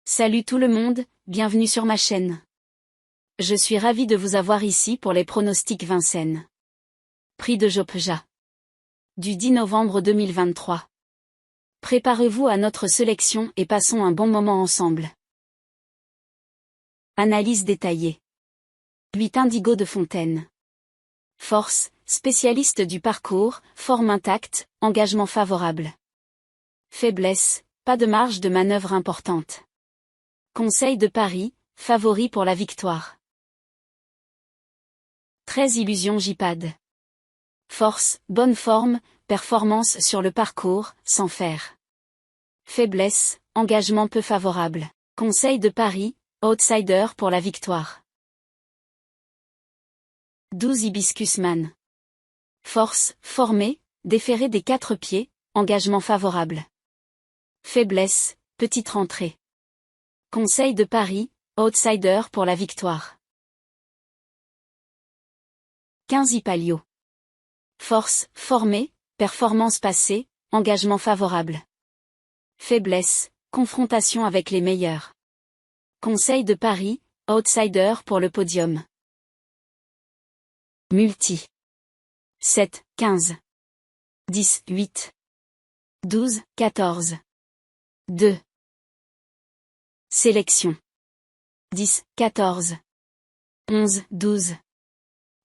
Salut tout le monde, bienvenue sur ma chaîne. Je suis ravi de vous avoir ici pour les pronostics Vincennes. Prix de Jopja. Du 10 novembre 2023. Préparez-vous à notre sélection et passons un bon moment ensemble. Analyse détaillée. 8 Indigo de Fontaine. Force, spécialiste du parcours, forme intacte, engagement favorable. Faiblesse, pas de marge de manœuvre importante. Conseil de Paris, favori pour la victoire. 13 Illusion J-Pad. Force, bonne forme, performance sur le parcours, sans faire. Faiblesse, engagement peu favorable. Conseil de Paris, outsider pour la victoire. 12 Hibiscus Man. Force, formé, déféré des 4 pieds, engagement favorable. Faiblesse, petite rentrée. Conseil de Paris, outsider pour la victoire. 15 Ipalio. Force, formé, performance passée, engagement favorable. Faiblesse, confrontation avec les meilleurs. Conseil de Paris, outsider pour le podium. Multi. 7, 15. 10, 8. 12, 14. 2. Sélection. 10, 14. 11, 12.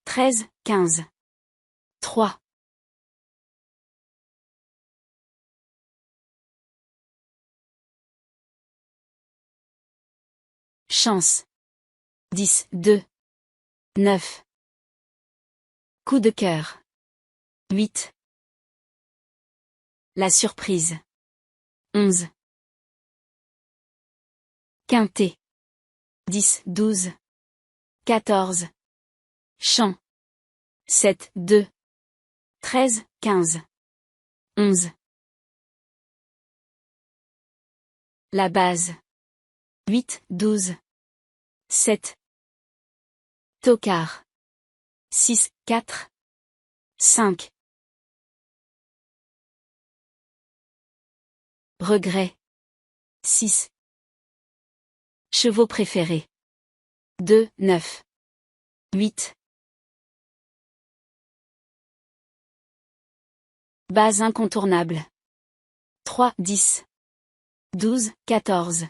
13, 15. 3. Chance. 10, 2. 9. Coup de cœur. 8. La surprise. 11. Quintet. 10, 12. 14. Champ. 7, 2. 13, 15. 11. La base. 8, 12. 7. Tocard. 6, 4. 5. Regret. 6. Chevaux préférés. 2, 9. 8. Base incontournable. 3, 10. 12, 14.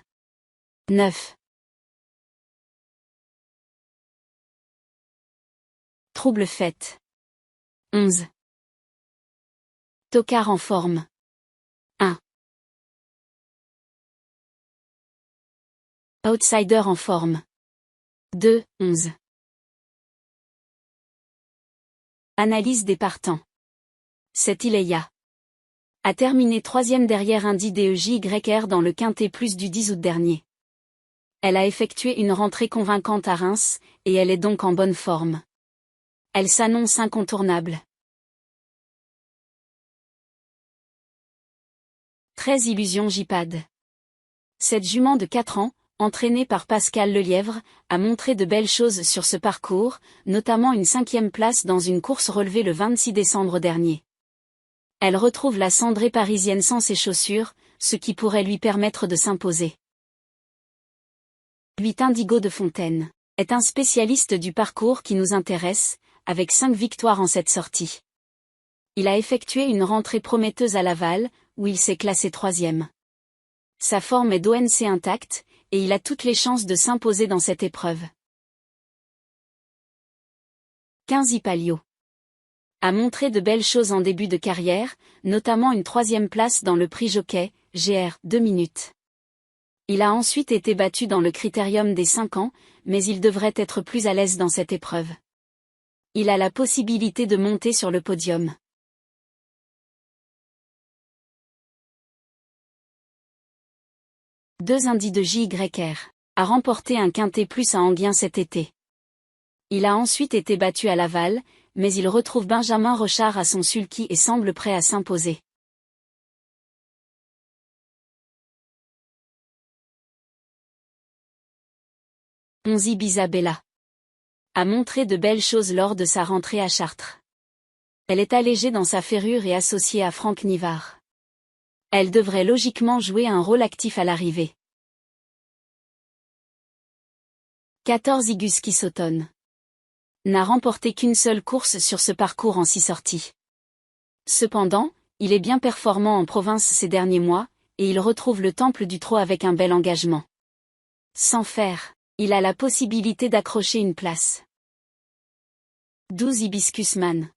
9. Trouble fête. 11. Tocard en forme. 1. Outsider en forme. 2, 11. Analyse des partants. 7 Ileia a terminé 3e derrière Indy DEJYR dans le Quintet Plus du 10 août dernier. Elle a effectué une rentrée convaincante à Reims, et elle est donc en bonne forme. Elle s'annonce incontournable. 13 Illusion J-Pad. Cette jument de 4 ans, entraînée par Pascal Lelièvre, a montré de belles choses sur ce parcours, notamment une 5e place dans une course relevée le 26 décembre dernier. Elle retrouve la cendrée parisienne sans ses chaussures, ce qui pourrait lui permettre de s'imposer. 8 Indigo de Fontaine est un spécialiste du parcours qui nous intéresse, avec 5 victoires en cette sortie. Il a effectué une rentrée prometteuse à Laval, où il s'est classé 3e. Sa forme est d'ONC intacte, et il a toutes les chances de s'imposer dans cette épreuve. 15 Ipalio a montré de belles choses en début de carrière, notamment une 3e place dans le prix Jockey, GR, 2 minutes. Il a ensuite été battu dans le critérium des 5 ans, mais il devrait être plus à l'aise dans cette épreuve. Il a la possibilité de monter sur le podium. Deux Indy de JYR a remporté un Quintet Plus à Enghien cet été. Il a ensuite été battu à Laval, mais il retrouve Benjamin Rochard à son sulky et semble prêt à s'imposer. Onze Ibisabella a montré de belles choses lors de sa rentrée à Chartres. Elle est allégée dans sa ferrure et associée à Franck Nivard. Elle devrait logiquement jouer un rôle actif à l'arrivée. 14 Iguski-Sauton n'a remporté qu'une seule course sur ce parcours en 6 sorties. Cependant, il est bien performant en province ces derniers mois, et il retrouve le temple du trot avec un bel engagement. Sans faire, il a la possibilité d'accrocher une place. 12 Hibiscus Man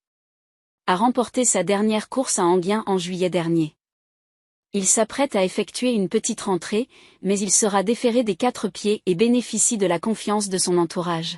a remporté sa dernière course à Enghien en juillet dernier. Il s'apprête à effectuer une petite rentrée, mais il sera déféré des 4 pieds et bénéficie de la confiance de son entourage.